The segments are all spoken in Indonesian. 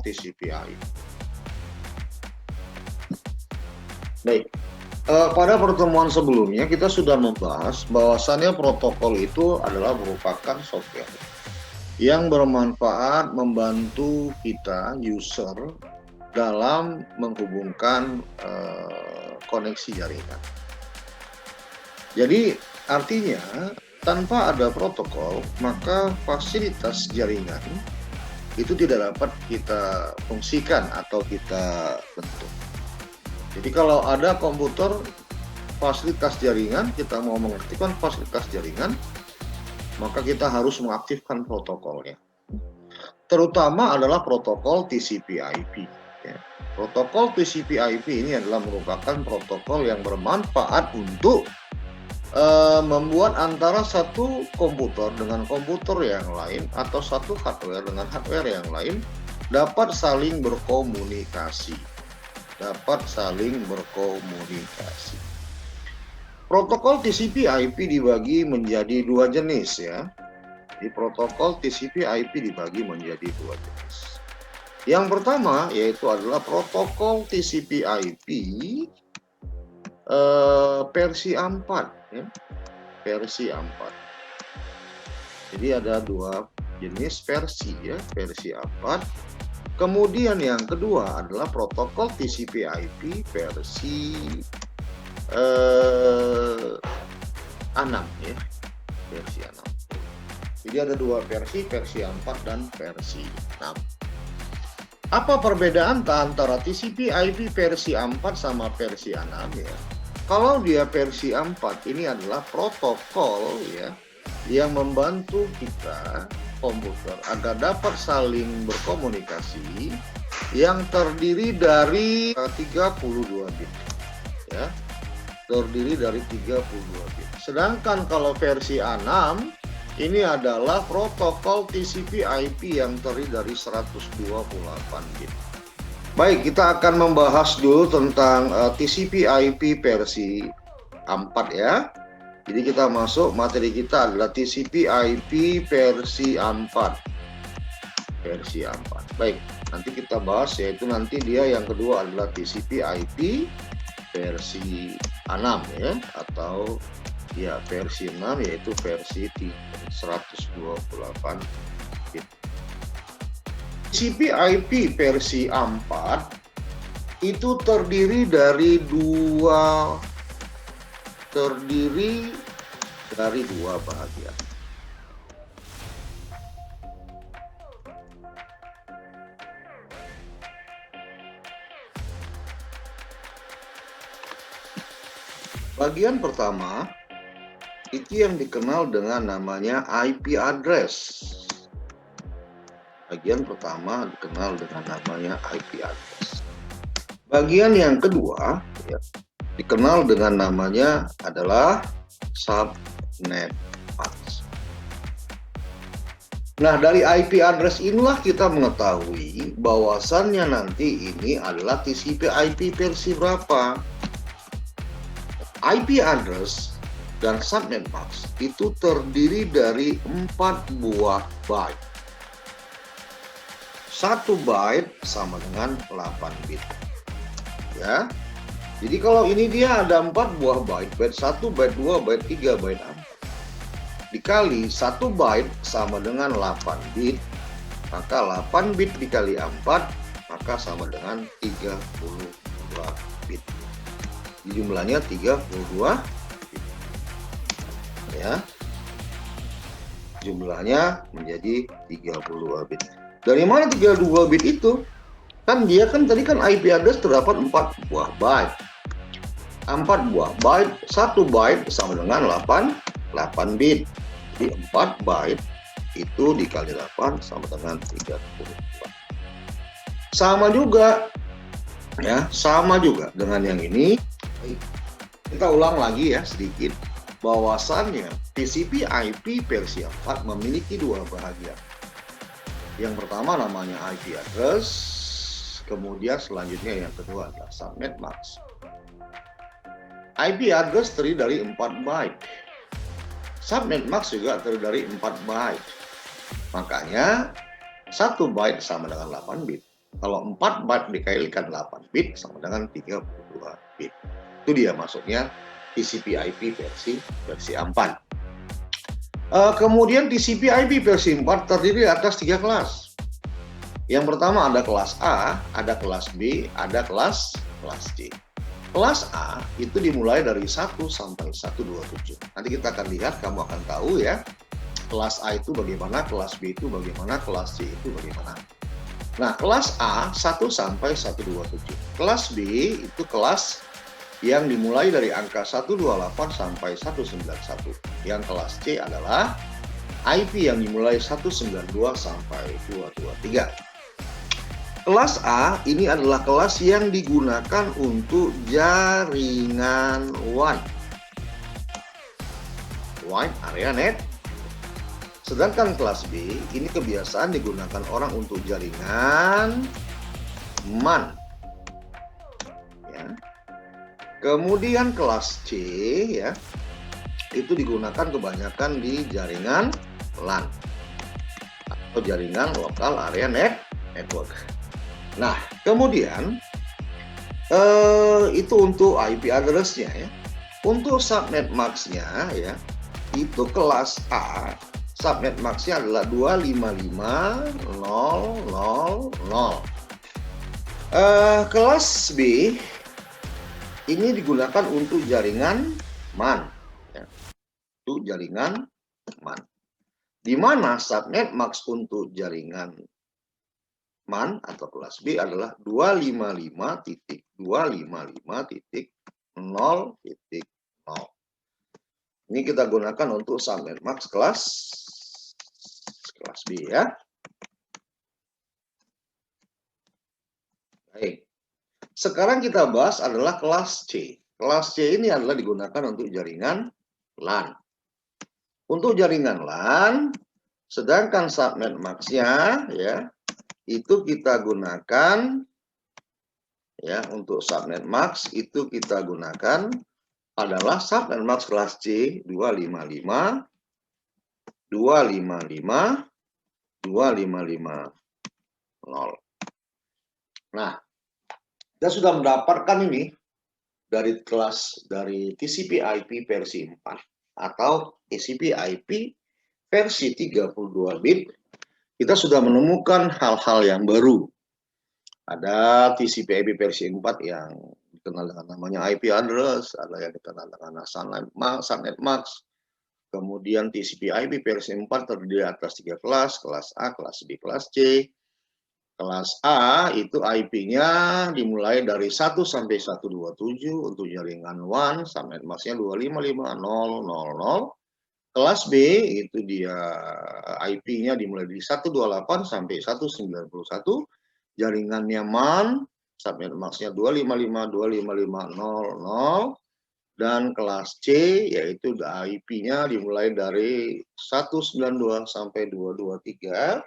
TCP/IP. Baik, pada pertemuan sebelumnya kita sudah membahas bahwasannya protokol itu adalah merupakan software yang bermanfaat membantu kita user dalam menghubungkan koneksi jaringan. Jadi artinya tanpa ada protokol maka fasilitas jaringan itu tidak dapat kita fungsikan atau kita bentuk. Jadi kalau ada komputer fasilitas jaringan, kita mau mengaktifkan fasilitas jaringan, maka kita harus mengaktifkan protokolnya. Terutama adalah protokol TCP/IP. Ya. Protokol TCP/IP ini adalah merupakan protokol yang bermanfaat untuk membuat antara satu komputer dengan komputer yang lain atau satu hardware dengan hardware yang lain dapat saling berkomunikasi. Protokol TCP/IP dibagi menjadi dua jenis ya. Di protokol TCP/IP dibagi menjadi dua jenis. Yang pertama yaitu adalah protokol TCP/IP versi 4 ya. Versi 4. Jadi ada dua jenis versi ya, versi 4. Kemudian yang kedua adalah protokol TCP/IP versi 6 ya, versi 6. Jadi ada dua versi 4 dan versi 6. Apa perbedaan antara TCP/IP versi 4 sama versi 6 ya? Kalau dia versi 4 ini adalah protokol ya yang membantu kita komputer agar dapat saling berkomunikasi yang terdiri dari 32 bit ya. Terdiri dari 32 bit. Sedangkan kalau versi 6 ini adalah protokol TCP/IP yang terdiri dari 128 bit. Baik, kita akan membahas dulu tentang TCP/IP versi 4 ya. Jadi kita masuk, materi kita adalah TCP/IP versi 4. Versi 4. Baik, nanti kita bahas yaitu nanti dia yang kedua adalah TCP/IP versi 6 ya, atau ya versi 6 yaitu versi 128 bit. TCP/IP versi 4 itu terdiri dari dua bagian. Bagian pertama itu yang dikenal dengan namanya IP address. Bagian pertama dikenal dengan namanya IP address. Bagian yang kedua ya, dikenal dengan namanya adalah subnet mask. Nah, dari IP address inilah kita mengetahui bahwasannya nanti ini adalah TCP/IP versi berapa. IP address dan subnet mask itu terdiri dari 4 buah byte. 1 byte sama dengan 8 bit. Ya. Jadi kalau ini dia ada 4 buah byte, byte 1, byte 2, byte 3, byte 4. Dikali 1 byte sama dengan 8 bit, maka 8 bit dikali 4, maka sama dengan 32 bit. Jumlahnya 32 bit. Ya. Jumlahnya menjadi 32 bit. Dari mana 32 bit itu? Kan dia kan tadi kan IP address terdapat 4 buah byte. 4 buah byte, 1 byte sama dengan 8 bit. Jadi 4 byte itu dikali 8 sama dengan 32. Sama juga ya, sama juga dengan yang ini. Kita ulang lagi ya sedikit. Bahwasannya TCP/IP versi 4 memiliki dua bagian. Yang pertama namanya IP address, kemudian selanjutnya yang kedua adalah subnet mask. IP address terdiri dari 4 byte. Subnet mask juga terdiri dari 4 byte. Makanya 1 byte sama dengan 8 bit. Kalau 4 byte dikalikan 8 bit sama dengan 32 bit. Itu dia maksudnya TCP/IP versi 4. Kemudian TCP/IP versi 4 terdiri atas 3 kelas. Yang pertama ada kelas A, ada kelas B, ada kelas C. Kelas A itu dimulai dari 1 sampai 127. Nanti kita akan lihat, kamu akan tahu ya, kelas A itu bagaimana, kelas B itu bagaimana, kelas C itu bagaimana. Nah, kelas A 1 sampai 127. Kelas B itu kelas yang dimulai dari angka 128 sampai 191. Yang kelas C adalah IP yang dimulai 192 sampai 223. Kelas A ini adalah kelas yang digunakan untuk jaringan WAN, Wide Area Net. Sedangkan kelas B ini kebiasaan digunakan orang untuk jaringan MAN. Ya. Kemudian kelas C ya, itu digunakan kebanyakan di jaringan LAN atau jaringan Local Area Network. Nah, kemudian itu untuk IP address-nya ya. Untuk subnet max-nya ya, itu kelas A, subnet max-nya adalah 255.0.0.0. Kelas B ini digunakan untuk jaringan MAN ya. Itu jaringan MAN. Di mana subnet max untuk jaringan MAN atau kelas B adalah 255.255.0.0. Ini kita gunakan untuk subnet max kelas B ya. Baik. Sekarang kita bahas adalah kelas C. Kelas C ini adalah digunakan untuk jaringan LAN. Untuk jaringan LAN, sedangkan subnet max-nya ya, itu kita gunakan ya, untuk subnet max itu kita gunakan adalah subnet max kelas C 255.255.255.0. Nah, kita sudah mendapatkan ini dari TCP/IP versi 4 atau TCP/IP versi 32 bit. Kita sudah menemukan hal-hal yang baru. Ada TCP/IP versi 4 yang dikenal dengan namanya IP address, ada yang dikenal dengan subnet max. Kemudian TCP/IP versi 4 terdiri atas 3 kelas A, kelas B, kelas C. Kelas A itu IP-nya dimulai dari 1 sampai 127 untuk jaringan WAN, subnet max-nya 255.0.0.0. Kelas B itu dia IP-nya dimulai dari 128 sampai 191, jaringannya MAN, subnet max-nya 255.255.0.0. Dan kelas C yaitu IP-nya dimulai dari 192 sampai 223.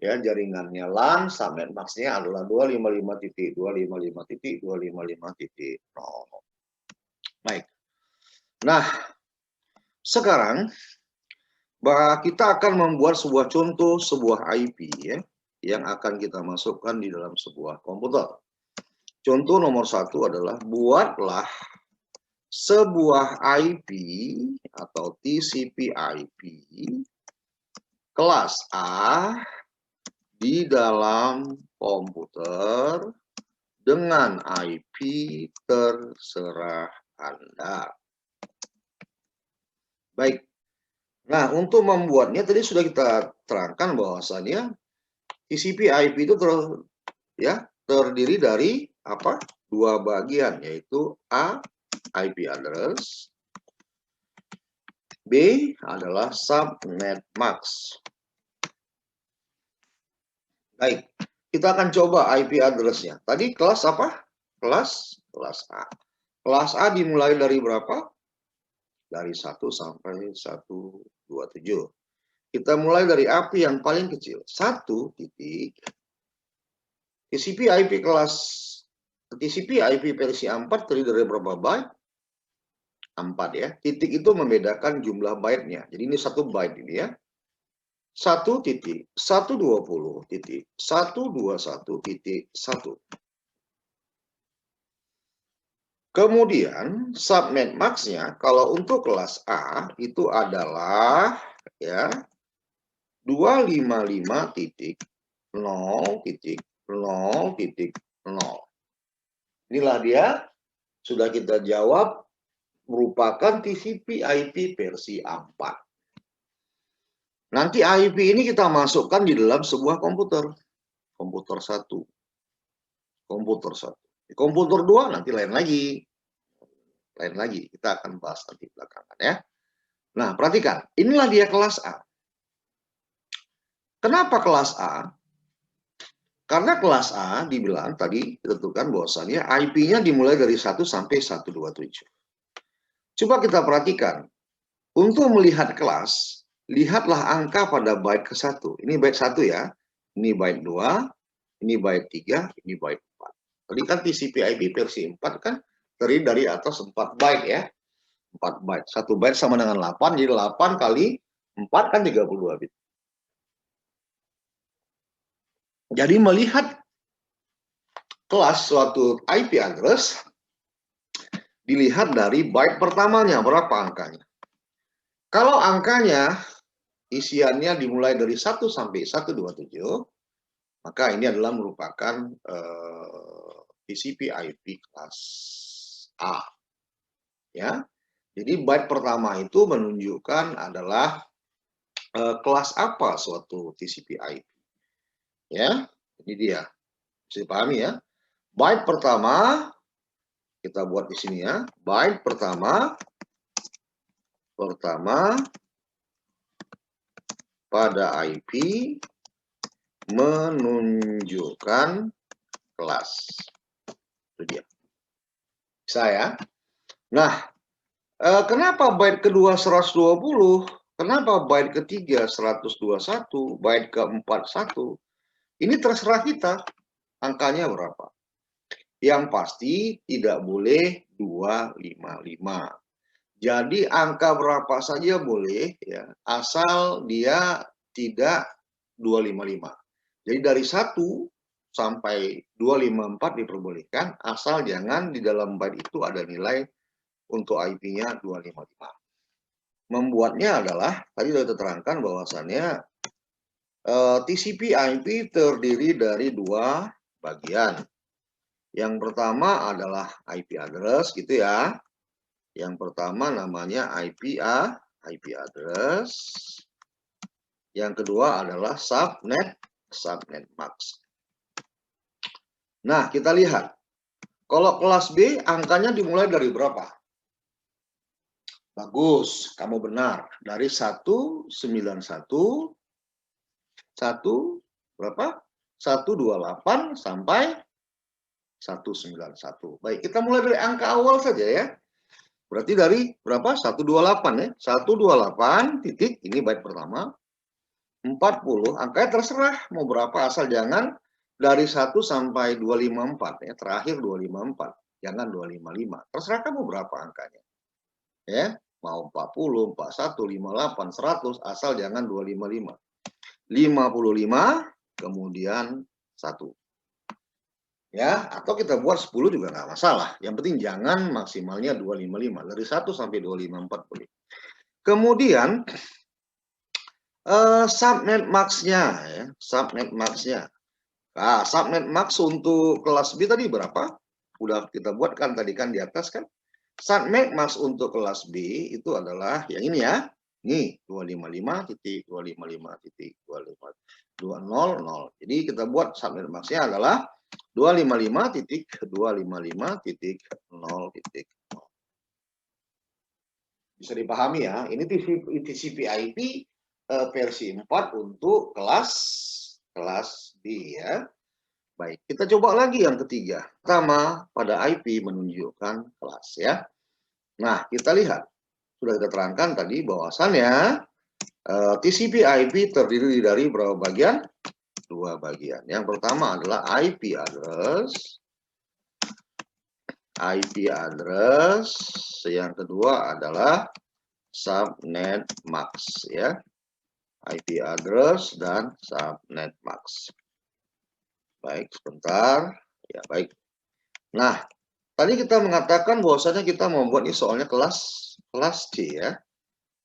Ya, jaringannya LAN, subnet max-nya adalah 255.255.255.0. Baik. Nah, sekarang kita akan membuat sebuah contoh sebuah IP ya, yang akan kita masukkan di dalam sebuah komputer. Contoh nomor 1 adalah buatlah sebuah IP atau TCP/IP kelas A di dalam komputer dengan IP terserah Anda. Baik. Nah, untuk membuatnya tadi sudah kita terangkan bahwasannya TCP/IP itu terdiri dari apa? 2 bagian, yaitu A, IP address, B adalah subnet max. Baik, kita akan coba IP address-nya. Tadi kelas apa? Kelas A. Kelas A dimulai dari berapa? Dari 1 sampai 127. Kita mulai dari IP yang paling kecil. 1 titik. TCP/IP versi 4 terdiri dari berapa byte? 4 ya. Titik itu membedakan jumlah byte-nya. Jadi ini 1 byte ini ya. 1.120.121.1. Kemudian subnet max-nya kalau untuk kelas A itu adalah ya 255.0.0.0. Inilah dia, sudah kita jawab, merupakan TCP/IP versi 4. Nanti IP ini kita masukkan di dalam sebuah komputer. Komputer 1. Komputer 1. Komputer 2 nanti lain lagi. Lain lagi. Kita akan bahas nanti belakangan ya. Nah, perhatikan. Inilah dia kelas A. Kenapa kelas A? Karena kelas A dibilang tadi ditentukan bahwasannya IP-nya dimulai dari 1 sampai 127. Coba kita perhatikan. Untuk melihat kelas, lihatlah angka pada byte ke-1. Ini byte 1 ya. Ini byte 2, ini byte 3, ini byte 4. Tadi kan TCP/IP versi 4 kan terdiri dari atas 4 byte ya. 4 byte. 1 byte sama dengan 8, jadi 8 kali 4 kan 32 bit. Jadi melihat kelas suatu IP address dilihat dari byte pertamanya, berapa angkanya. Kalau angkanya isiannya dimulai dari 1 sampai 127, maka ini adalah merupakan TCP/IP kelas A. Ya. Jadi byte pertama itu menunjukkan adalah kelas apa suatu TCP/IP. Ya, ini dia. Bisa dipahami ya. Byte pertama kita buat di sini ya. Byte pertama pada IP menunjukkan kelas. Itu dia. Bisa ya. Nah, kenapa byte kedua 120? Kenapa byte ketiga 121? Byte keempat 1? Ini terserah kita. Angkanya berapa? Yang pasti tidak boleh 255. Jadi angka berapa saja boleh ya, asal dia tidak 255. Jadi dari 1 sampai 254 diperbolehkan, asal jangan di dalam byte itu ada nilai untuk IP-nya 255. Membuatnya adalah, tadi sudah terangkan bahwasannya TCP/IP terdiri dari 2 bagian. Yang pertama adalah IP address gitu ya. Yang pertama namanya IP address. Yang kedua adalah subnet max. Nah, kita lihat. Kalau kelas B angkanya dimulai dari berapa? Bagus, kamu benar. Dari 191 berapa? 128 sampai 191. Baik, kita mulai dari angka awal saja ya. Berarti dari berapa? 128 ya. 128 titik, ini byte pertama. 40, angkanya terserah mau berapa, asal jangan dari 1 sampai 254 ya. Terakhir 254, jangan 255. Terserah kamu berapa angkanya. Ya, mau 40, 41, 58, 100, asal jangan 255. 55, kemudian 1. Ya, atau kita buat 10 juga nggak masalah. Yang penting jangan maksimalnya 255. Dari 1 sampai 254 boleh. Kemudian subnet max-nya ya, subnet max-nya. Nah, subnet max untuk kelas B tadi berapa? Udah kita buatkan tadi kan di atas kan. Subnet max untuk kelas B itu adalah yang ini ya. Nih, 255.255.200. Jadi kita buat subnet max-nya adalah 255.255.0.0. Bisa dipahami ya, ini TCP/IP versi 4 untuk kelas B ya. Baik, kita coba lagi yang ketiga. Pertama, pada IP menunjukkan kelas ya. Nah, kita lihat. Sudah kita terangkan tadi bahwasannya TCP/IP terdiri dari berapa bagian? 2 bagian. Yang pertama adalah IP address. Yang kedua adalah subnet max ya. IP address dan subnet mask. Baik, sebentar. Ya, baik. Nah, tadi kita mengatakan bahwasanya kita membuat ini soalnya kelas C ya.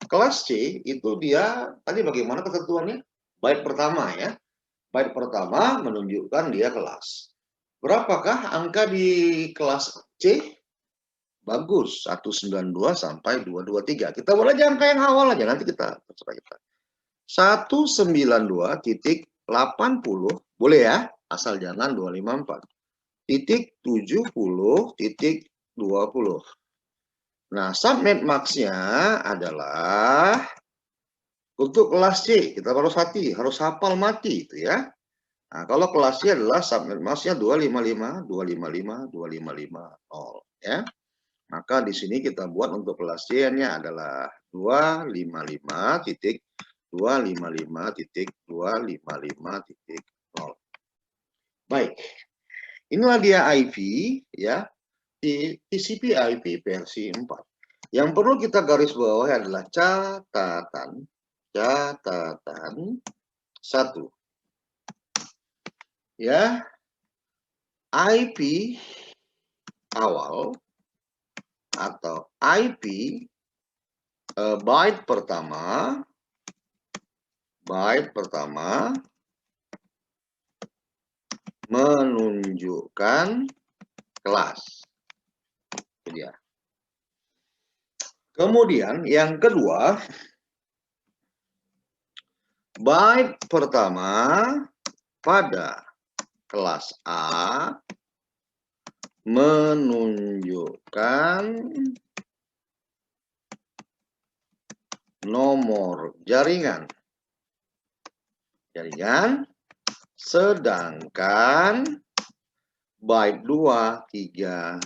Kelas C itu dia tadi bagaimana ketentuannya? Byte pertama ya. Byte pertama menunjukkan dia kelas. Berapakah angka di kelas C? Bagus, 192 sampai 223. Kita boleh aja angka yang awal aja, nanti kita terserah kita. 192.80 boleh ya, asal jangan 254. Titik 70.20. Nah, subnet max-nya adalah untuk kelas C, kita harus hafal mati itu ya. Nah, kalau kelas C adalah subnet max-nya 255.255.255.0 ya. Maka di sini kita buat untuk kelas C-nya adalah 255.255.255.0. Baik. Inilah dia IP ya, di TCP IP versi 4. Yang perlu kita garis bawahi adalah catatan 1. Ya. IP awal atau IP byte pertama menunjukkan kelas. Itu dia. Kemudian yang kedua, byte pertama pada kelas A menunjukkan nomor jaringan, sedangkan byte 2, 3,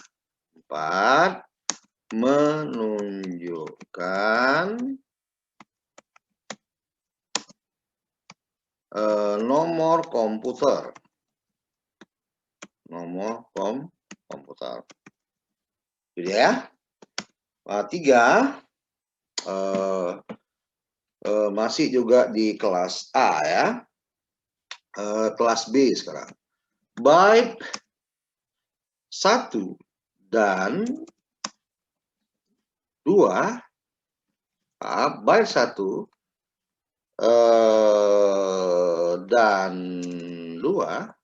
4 menunjukkan nomor komputer. Jadi ya. 3 masih juga di kelas A ya. Kelas B sekarang. Byte 1 dan 2, byte 1 dan 2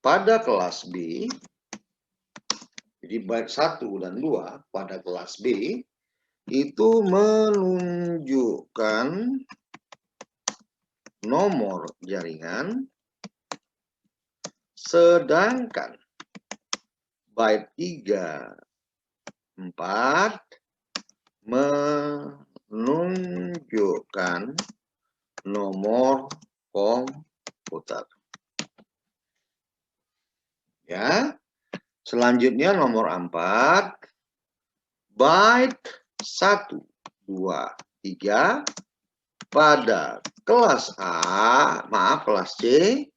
pada kelas B. Jadi byte 1 dan 2 pada kelas B itu menunjukkan nomor jaringan, sedangkan byte 3, 4 menunjukkan nomor komputer. Ya. Selanjutnya nomor 4, byte 1, 2, 3 pada kelas A, kelas C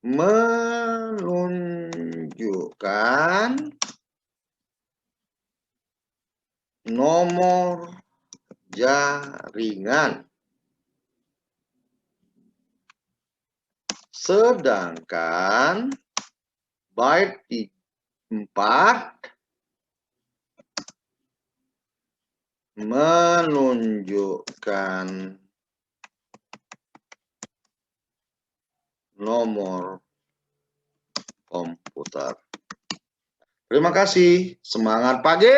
menunjukkan nomor jaringan, sedangkan byte 4 menunjukkan nomor komputer. Terima kasih. Semangat pagi.